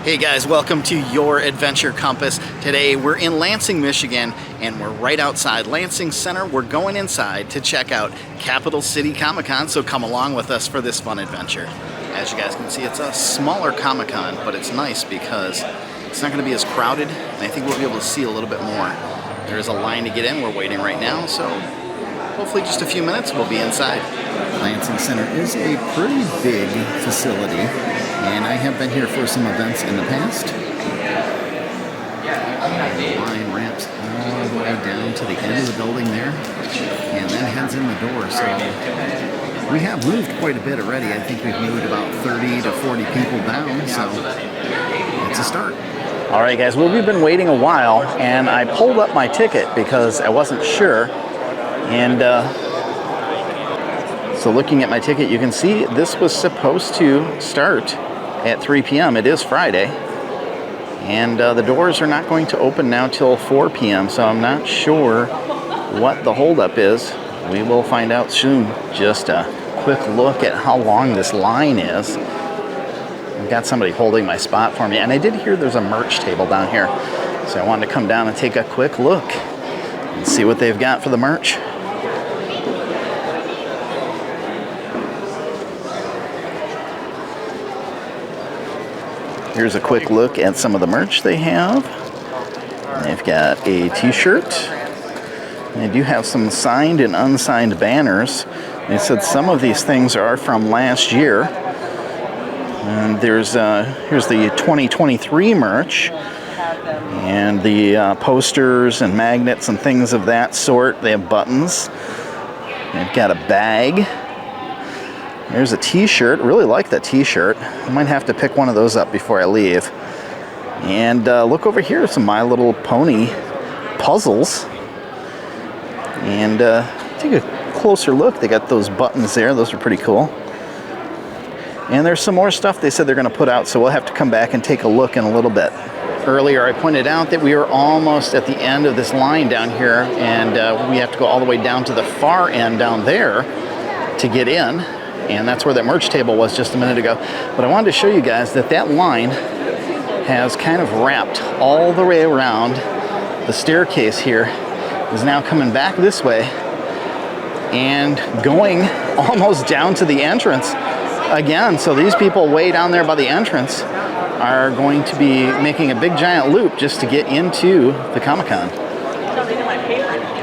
Hey guys, welcome to your Adventure Compass. Today we're in Lansing, Michigan, and we're right outside Lansing Center. We're going inside to check out Capital City Comic-Con, so come along with us for this fun adventure. As you guys can see, it's a smaller Comic-Con, but it's nice because it's not going to be as crowded, and I think we'll be able to see a little bit more. There is a line to get in. We're waiting right now, so hopefully just a few minutes we'll be inside. Lansing Center is a pretty big facility, and I have been here for some events in the past. Line ramps all the way down to the end of the building there, and then heads in the door. So we have moved quite a bit already. I think we've moved about 30 to 40 people down, so it's a start. All right, guys, well, we've been waiting a while, and I pulled up my ticket because I wasn't sure. And so looking at my ticket, you can see this was supposed to start at 3 p.m. It is Friday. And the doors are not going to open now till 4 p.m. So I'm not sure what the holdup is. We will find out soon. Just a quick look at how long this line is. I've got somebody holding my spot for me. And I did hear there's a merch table down here. So I wanted to come down and take a quick look and see what they've got for the merch. Here's a quick look at some of the merch they have. They've got a t-shirt. They do have some signed and unsigned banners. They said some of these things are from last year. And here's the 2023 merch. And the posters and magnets and things of that sort. They have buttons. They've got a bag. There's a t-shirt. Really like that t-shirt. I might have to pick one of those up before I leave. And look over here, some My Little Pony puzzles. And take a closer look. They got those buttons there. Those are pretty cool. And there's some more stuff they said they're going to put out, so we'll have to come back and take a look in a little bit. Earlier I pointed out that we are almost at the end of this line down here, and we have to go all the way down to the far end down there to get in. And that's where that merch table was just a minute ago. But I wanted to show you guys that that line has kind of wrapped all the way around. The staircase here is now coming back this way and going almost down to the entrance again. So these people way down there by the entrance are going to be making a big giant loop just to get into the Comic-Con.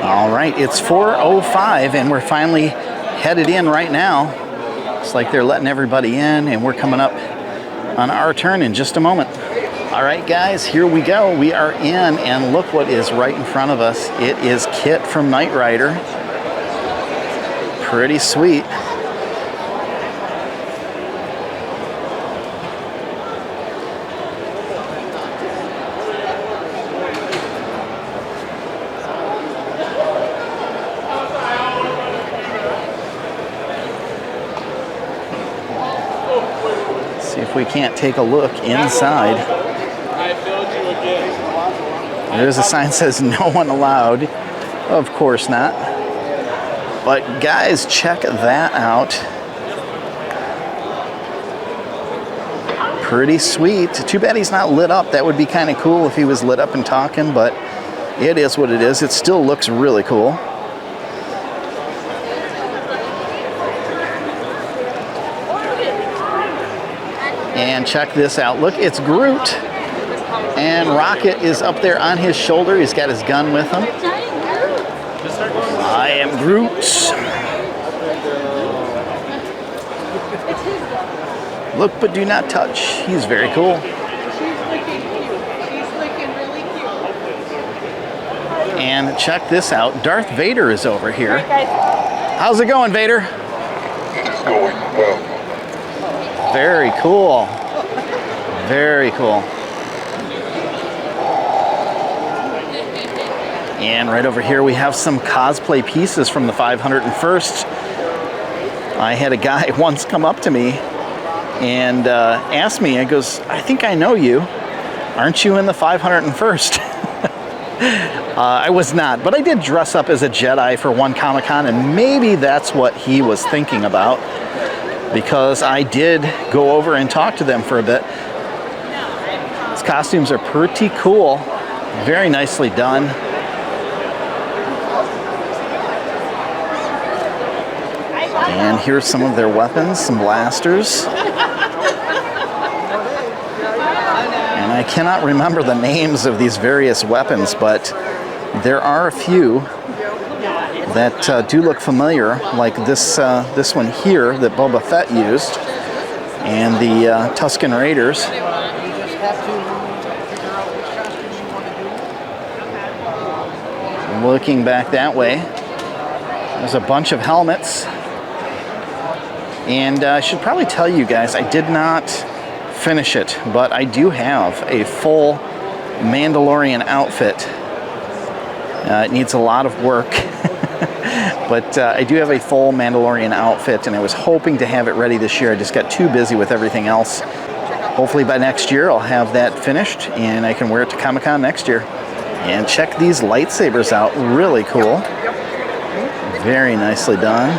All right, it's 4:05 and we're finally headed in right now. It's like they're letting everybody in, and we're coming up on our turn in just a moment. All right, guys, here we go. We are in, and look what is right in front of us. It is Kit from Knight Rider. Pretty sweet. We can't take a look inside. There's a sign that says no one allowed. Of course not. But guys, check that out. Pretty sweet. Too bad he's not lit up. That would be kind of cool if he was lit up and talking, but it is what it is. It still looks really cool. And check this out. Look, it's Groot. And Rocket is up there on his shoulder. He's got his gun with him. I am Groot. Look but do not touch. He's very cool. And check this out. Darth Vader is over here. How's it going, Vader? It's going well. Very cool. Very cool. And right over here we have some cosplay pieces from the 501st. I had a guy once come up to me and asked me, he goes, I think I know you. Aren't you in the 501st? I was not, but I did dress up as a Jedi for one Comic-Con, and maybe that's what he was thinking about. because I did go over and talk to them for a bit. costumes are pretty cool. Very nicely done. And here's some of their weapons, some blasters. And I cannot remember the names of these various weapons, but there are a few that do look familiar, like this one here that Boba Fett used, and the Tusken Raiders. Looking back that way, there's a bunch of helmets. And I should probably tell you guys, I did not finish it, but I do have a full Mandalorian outfit. It needs a lot of work, but I do have a full Mandalorian outfit, and I was hoping to have it ready this year. I just got too busy with everything else. Hopefully by next year I'll have that finished and I can wear it to Comic-Con next year. And check these lightsabers out, really cool. Very nicely done.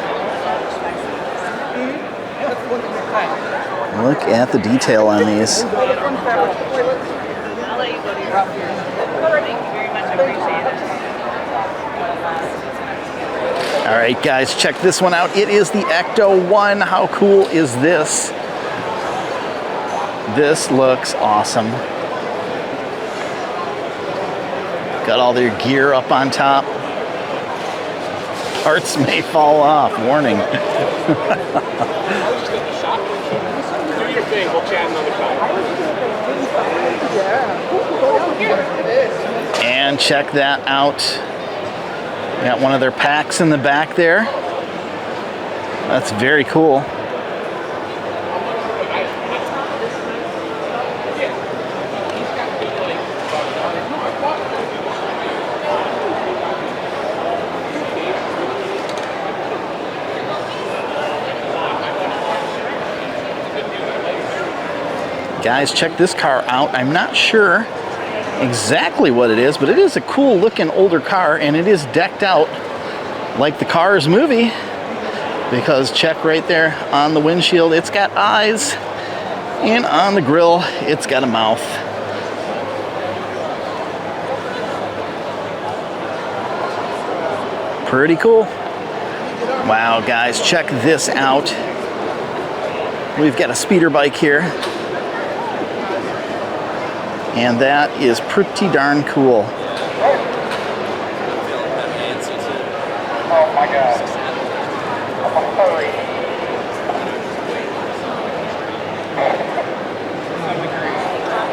Look at the detail on these. All right, guys, check this one out. It is the Ecto 1. How cool is this? This looks awesome. Got all their gear up on top. Parts may fall off. Warning. And check that out. Got one of their packs in the back there. That's very cool. Guys, check this car out. I'm not sure exactly what it is, but it is a cool looking older car, and it is decked out like the Cars movie, because check right there on the windshield, it's got eyes, and on the grill, it's got a mouth. Pretty cool. Wow, guys, check this out. We've got a speeder bike here. And that is pretty darn cool. Oh my God. Hurry.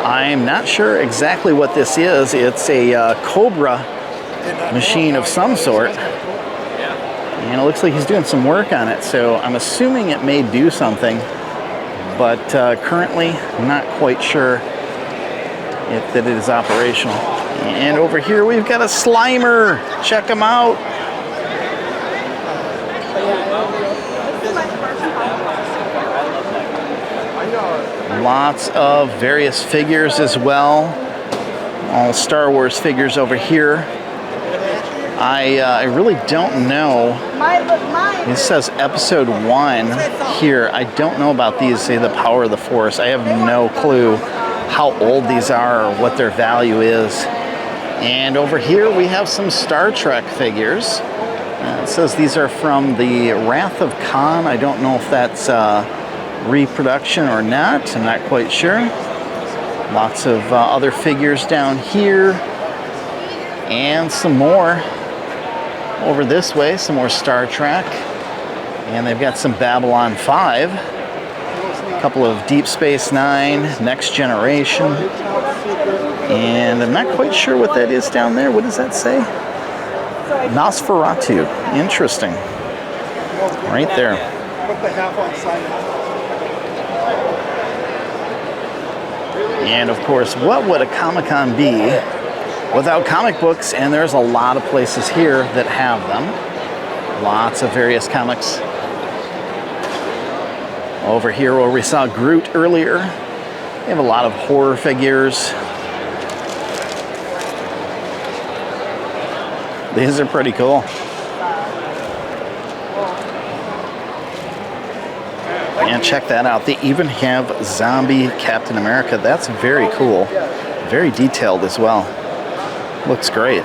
I'm not sure exactly what this is. It's a Cobra machine of some sort. And it looks like he's doing some work on it, so I'm assuming it may do something. But currently, I'm not quite sure that it is operational. And over here we've got a Slimer. Check him out. Lots of various figures as well. All Star Wars figures over here. I really don't know. It says episode 1 here. I don't know about these, say the Power of the Force. I have no clue how old these are or what their value is. And over here we have some Star Trek figures. It says these are from the Wrath of Khan. I don't know if that's reproduction or not. I'm not quite sure. Lots of other figures down here. And some more over this way, some more Star Trek. And they've got some Babylon 5. A couple of Deep Space Nine, Next Generation. And I'm not quite sure what that is down there. What does that say? Nosferatu. Interesting. Right there. And of course, what would a Comic-Con be without comic books? And there's a lot of places here that have them. Lots of various comics. Over here where we saw Groot earlier, they have a lot of horror figures. These are pretty cool. And check that out. They even have zombie Captain America. That's very cool. Very detailed as well. Looks great.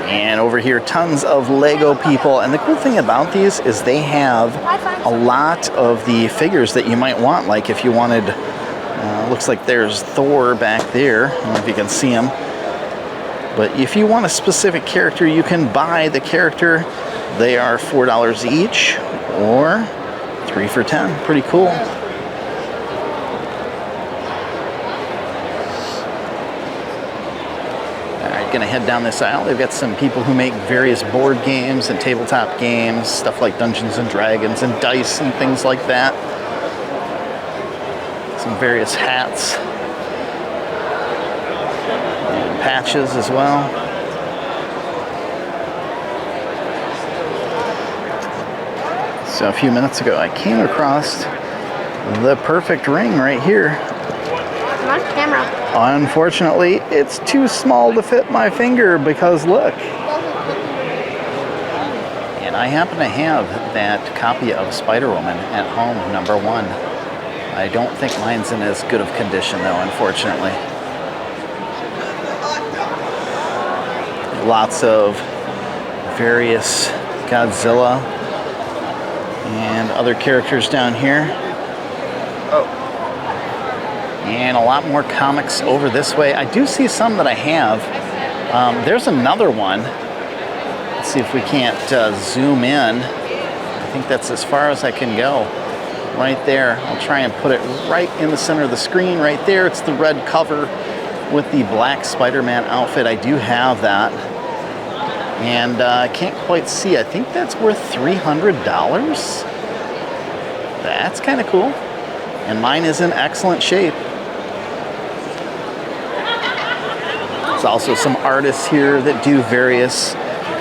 And over here, tons of Lego people. And the cool thing about these is they have a lot of the figures that you might want. Like if you wanted, looks like there's Thor back there. I don't know if you can see him. But if you want a specific character, you can buy the character. They are $4 each or 3 for $10. Pretty cool. Gonna head down this aisle. They've got some people who make various board games and tabletop games, stuff like Dungeons and Dragons and dice and things like that. Some various hats and patches as well. So a few minutes ago I came across the perfect ring right here. Come on, camera. Unfortunately, it's too small to fit my finger because look. And I happen to have that copy of Spider-Woman at home, #1. I don't think mine's in as good of condition though, unfortunately. Lots of various Godzilla and other characters down here. And a lot more comics over this way. I do see some that I have. There's another one. Let's see if we can't zoom in. I think that's as far as I can go. Right there. I'll try and put it right in the center of the screen. Right there. It's the red cover with the black Spider-Man outfit. I do have that. And I can't quite see. I think that's worth $300. That's kind of cool. And mine is in excellent shape. There's also some artists here that do various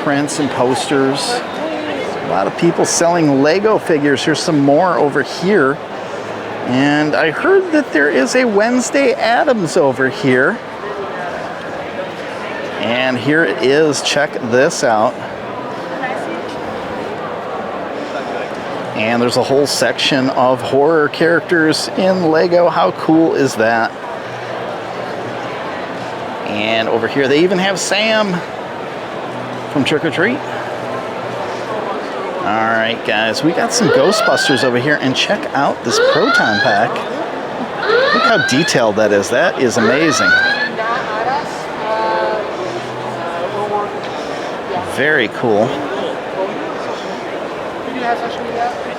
prints and posters. A lot of people selling Lego figures. Here's some more over here. And I heard that there is a Wednesday Addams over here. And here it is. Check this out. And there's a whole section of horror characters in Lego. How cool is that? And over here, they even have Sam from Trick or Treat. All right, guys, we got some Ghostbusters over here, and check out this Proton Pack. Look how detailed that is. That is amazing. Very cool.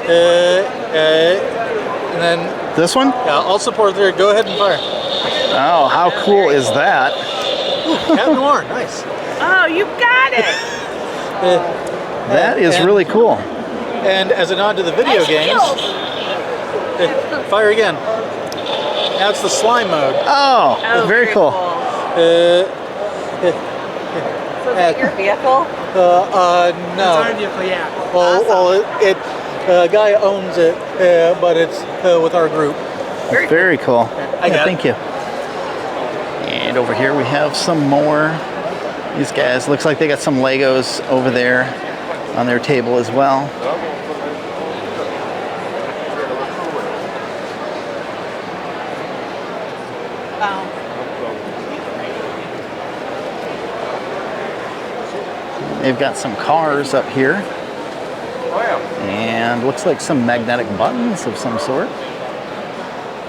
And then This one? yeah, I'll support there. Go ahead and fire. Oh, how cool is that? Cat Noir, nice. Oh, you got it. That is And- really cool. And as a nod to the video games, fire again. Now it's the slime mode. Oh, very cool. So is that your vehicle? No. Yeah. Well, a guy owns it, but it's with our group. Very cool. I got it. Thank you. And over here we have some more. These guys, looks like they got some Legos over there on their table as well. They've got some cars up here. And looks like some magnetic buttons of some sort.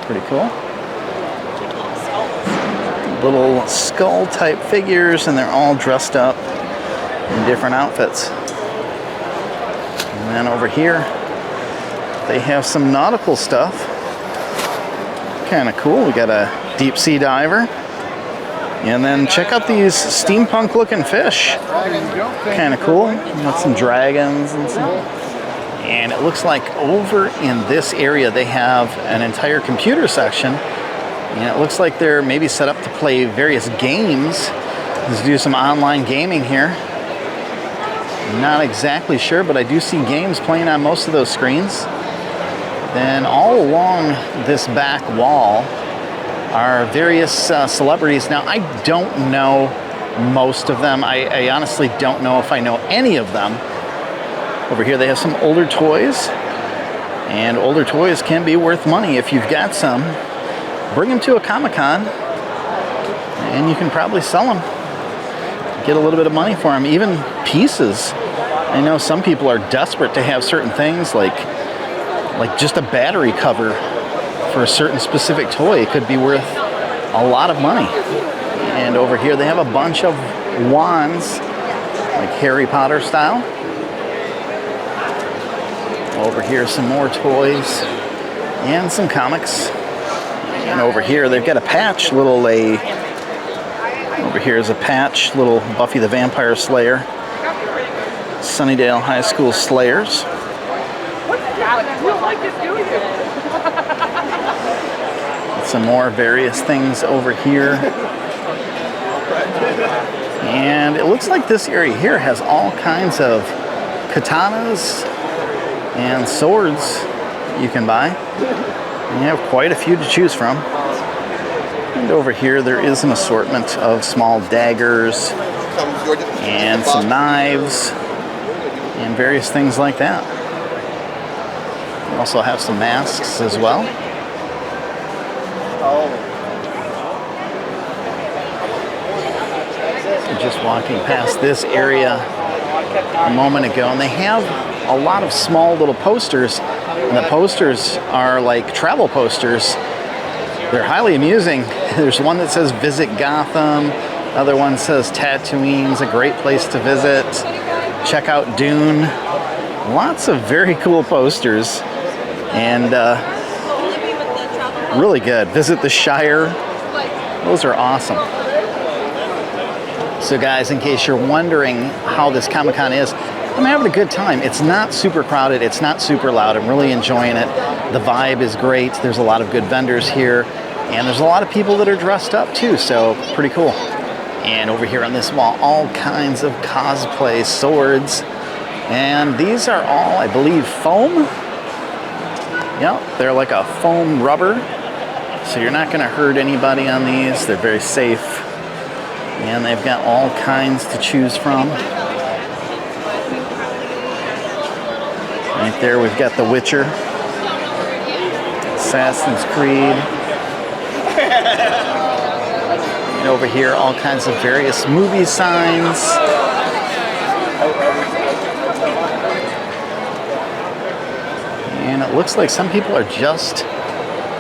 Pretty cool. Little skull type figures, and they're all dressed up in different outfits. And then over here, they have some nautical stuff. Kind of cool. We got a deep sea diver. And then check out these steampunk looking fish. Kind of cool. Got some dragons and some. And it looks like over in this area they have an entire computer section. And it looks like they're maybe set up to play various games. Let's do some online gaming here. Not exactly sure, but I do see games playing on most of those screens. Then all along this back wall are various celebrities. Now, I don't know most of them. I honestly don't know if I know any of them. Over here they have some older toys. And older toys can be worth money if you've got some. Bring them to a Comic-Con and you can probably sell them, get a little bit of money for them, even pieces. I know some people are desperate to have certain things, like just a battery cover for a certain specific toy. It could be worth a lot of money. And over here they have a bunch of wands, like Harry Potter style. Over here some more toys and some comics. And over here they've got a patch, over here is a patch, little Buffy the Vampire Slayer, Sunnydale High School Slayers. Some more various things over here. And it looks like this area here has all kinds of katanas and swords you can buy. And you have quite a few to choose from. And over here there is an assortment of small daggers and some knives and various things like that. We also have some masks as well. Just walking past this area a moment ago, and they have a lot of small little posters, and the posters are like travel posters. They're highly amusing. There's one that says visit Gotham, other one says Tatooine's a great place to visit, check out Dune. Lots of very cool posters, and really good. Visit the Shire. Those are awesome. So guys, in case you're wondering how this Comic-Con is, I'm having a good time. It's not super crowded, it's not super loud. I'm really enjoying it. The vibe is great. There's a lot of good vendors here, and there's a lot of people that are dressed up too, so pretty cool. And over here on this wall, all kinds of cosplay swords. And these are all, I believe, foam. Yep, they're like a foam rubber. So you're not gonna hurt anybody on these. They're very safe. And they've got all kinds to choose from. Right there we've got The Witcher, Assassin's Creed. And over here all kinds of various movie signs. And it looks like some people are just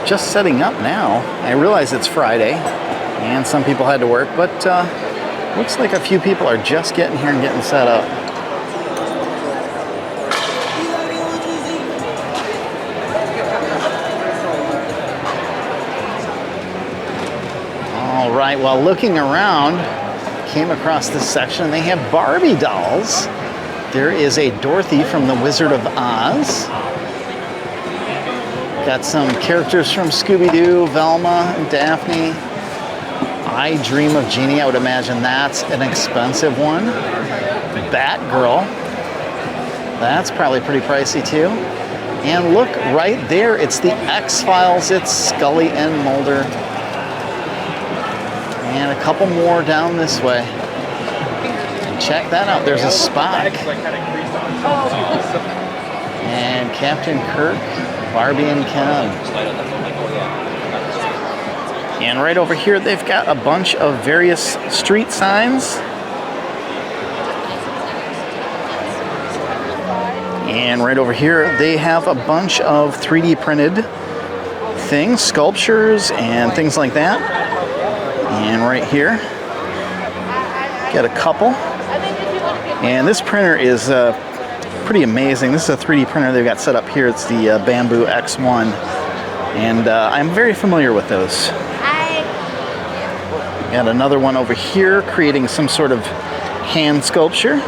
setting up now. I realize it's Friday and some people had to work, but looks like a few people are just getting here and getting set up. All right, while looking around, came across this section. They have Barbie dolls. There is a Dorothy from The Wizard of Oz. Got some characters from Scooby-Doo, Velma and Daphne. I Dream of Jeannie, I would imagine that's an expensive one. Batgirl, that's probably pretty pricey too. And look right there, it's the X-Files, it's Scully and Mulder. And a couple more down this way. And check that out, there's a Spock. And Captain Kirk, Barbie and Ken. And right over here, they've got a bunch of various street signs. And right over here, they have a bunch of 3D printed things, sculptures and things like that. And right here, got a couple. And this printer is pretty amazing. This is a 3D printer they've got set up here. It's the Bamboo X1. And I'm very familiar with those. Got another one over here creating some sort of hand sculpture.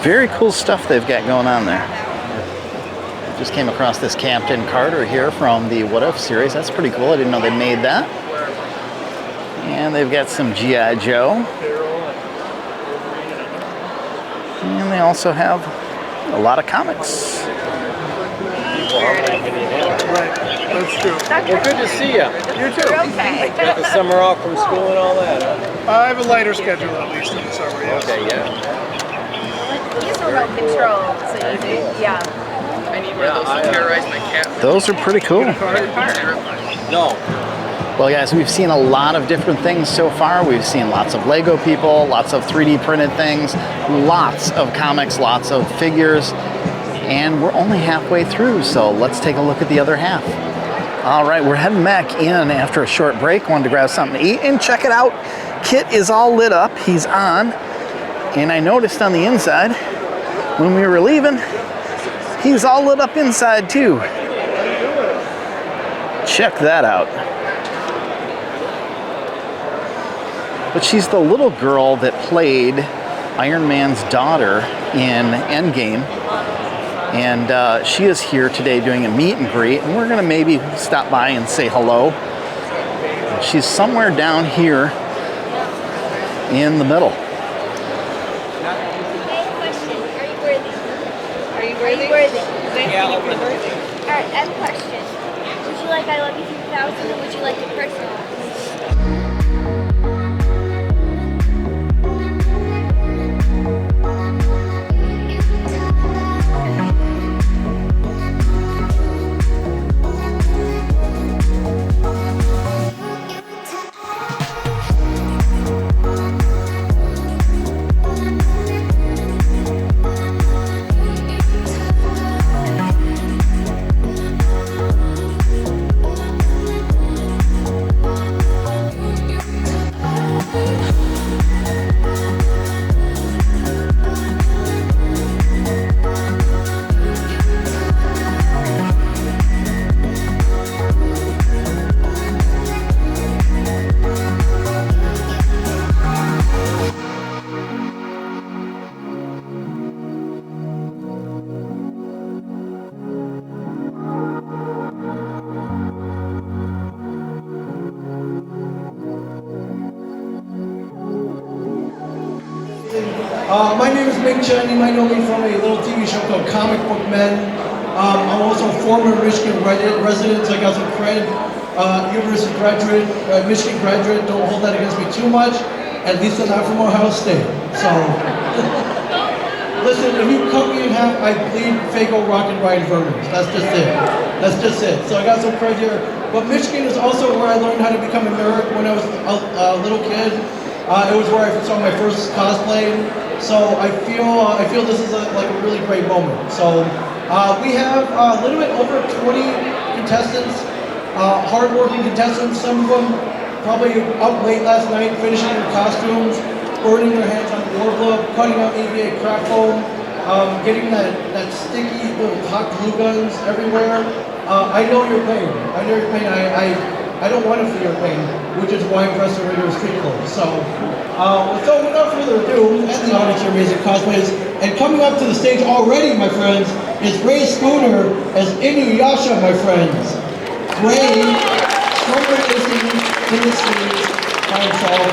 Very cool stuff they've got going on there. Just came across this Captain Carter here from the What If series. That's pretty cool. I didn't know they made that. And they've got some G.I. Joe. And they also have a lot of comics. Right, that's true. Well, good to see you. You too. Okay. Got the summer off from school and all that, huh? I have a lighter schedule at least in the summer, yes. Okay, yeah. He's remote control, so you do, yeah. I need one of those to terrorize my cat. Those are pretty cool. No. Well, guys, we've seen a lot of different things so far. We've seen lots of Lego people, lots of 3D printed things, lots of comics, lots of figures, and we're only halfway through, so let's take a look at the other half. All right, we're heading back in after a short break. Wanted to grab something to eat, and check it out. Kit is all lit up. He's on, and I noticed on the inside, when we were leaving, he's all lit up inside too. Check that out. But she's the little girl that played Iron Man's daughter in Endgame. And she is here today doing a meet and greet. And we're gonna maybe stop by and say hello. She's somewhere down here in the middle. Question. Are you worthy? Are you Are you worthy? worthy? Yeah, I'll be worthy. Alright, I have a question. Would you like I Love You 2000 or would you like it personalized? My name is Ming Chen. You might know me from a little TV show called Comic Book Men. I'm also a former Michigan resident, so I got some credit. University graduate, Michigan graduate. Don't hold that against me too much. At least I'm not from Ohio State. So, listen, if you cut me in half, I bleed Fago Rock and Ryan Verners. That's just it. That's just it. So I got some credit here. But Michigan is also where I learned how to become a nerd when I was a little kid. It was where I saw my first cosplay. So I feel this is like a really great moment. So we have a little bit over 20 contestants, hardworking contestants. Some of them probably up late last night, finishing their costumes, burning their hands on war glove, cutting out EVA craft foam, getting that sticky little hot glue guns everywhere. I know your pain. I know your pain. I don't want to feel your pain, which is why I'm dressed in regular street clothes. So without further ado, and the audience, your amazing cosplays, and coming up to the stage already, my friends, is Ray Spooner as Inuyasha, my friends. Ray, stronger industries by himself.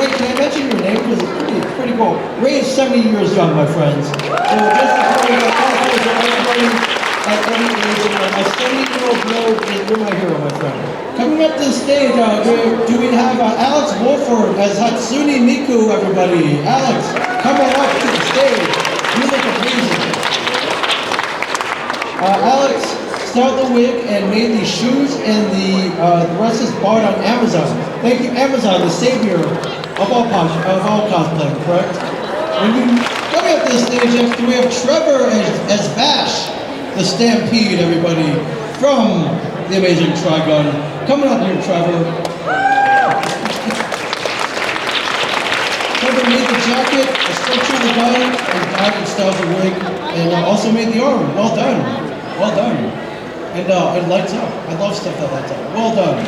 Ray, can I mention your name? Because it's pretty cool. Ray is 70 years young, my friends. So just before we get cosplays of everybody, a 70-year-old girl is my hero, my friend. Coming up to the stage, do we have Alex Wolford as Hatsune Miku, everybody. Alex, come on up to the stage. You look amazing. Alex started the wig and made the shoes, and the rest is bought on Amazon. Thank you, Amazon, the savior of all cosplay, correct? Coming up to the stage next, we have Trevor as Vash. The Stampede, everybody, from the amazing Trigun. Coming up here, Trevor. Trevor made the jacket, the structure of the gun, and dyed and styled the wig, and also made the arm. Well done. Well done. And it lights up. I love stuff that lights up. Well done.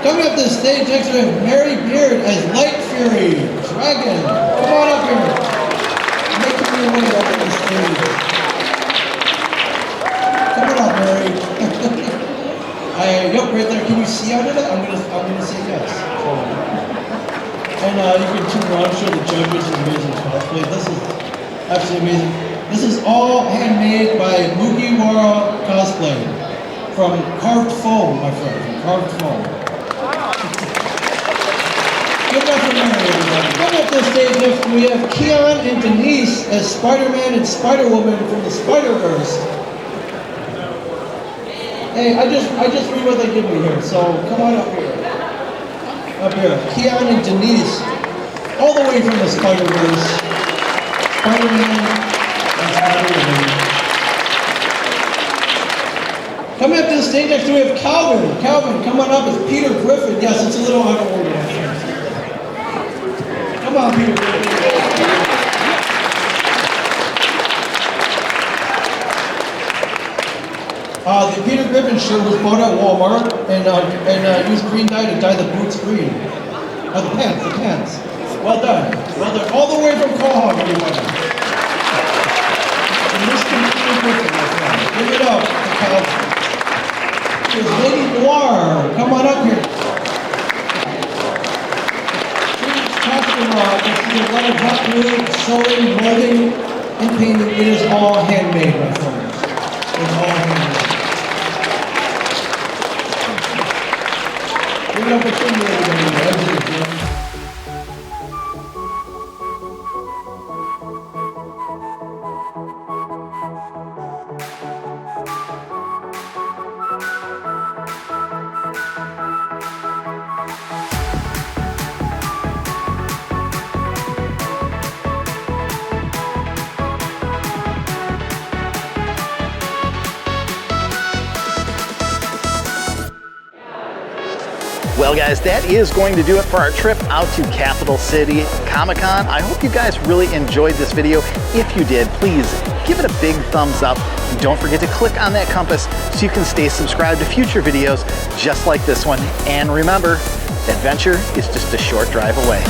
Coming up to the stage next we have Mary Beard as Light Fury, Dragon. Come on up here. Making your way up to the stage. Come on up, Mary. Yep, right there. Can you see out of it? I'm gonna say yes. And you can turn around and show the judges an amazing cosplay. This is absolutely amazing. This is all handmade by Mugiwara Cosplay from carved foam, my friend. From carved foam. Give it up for Mary, everybody. Coming up this stage next, we have Keon and Denise as Spider-Man and Spider-Woman from the Spider-Verse. Hey, I just read what they give me here, so come on up here. Up here. Keon and Denise, all the way from the Spider-Verse. Spider-Man and Spider-Man. Coming up to the stage next, we have Calvin. Calvin, come on up. It's Peter Griffin. Yes, it's a little out of order. Come on, Peter Griffin. The Peter Griffin shirt was bought at Walmart and used green dye to dye the boots green. The pants. Well done. Well done. All the way from Quahog, everybody. Mr. Peter Griffin, my friend. Give it up to Calvin. Here's Lady Noir. Come on up here. Please talk to a lot of hot glue, sewing, molding, and painting. It is all handmade, my friends. It's all handmade. Give it up for Cindy, everybody. Well guys, that is going to do it for our trip out to Capital City Comic-Con. I hope you guys really enjoyed this video. If you did, please give it a big thumbs up. And don't forget to click on that compass so you can stay subscribed to future videos just like this one. And remember, adventure is just a short drive away.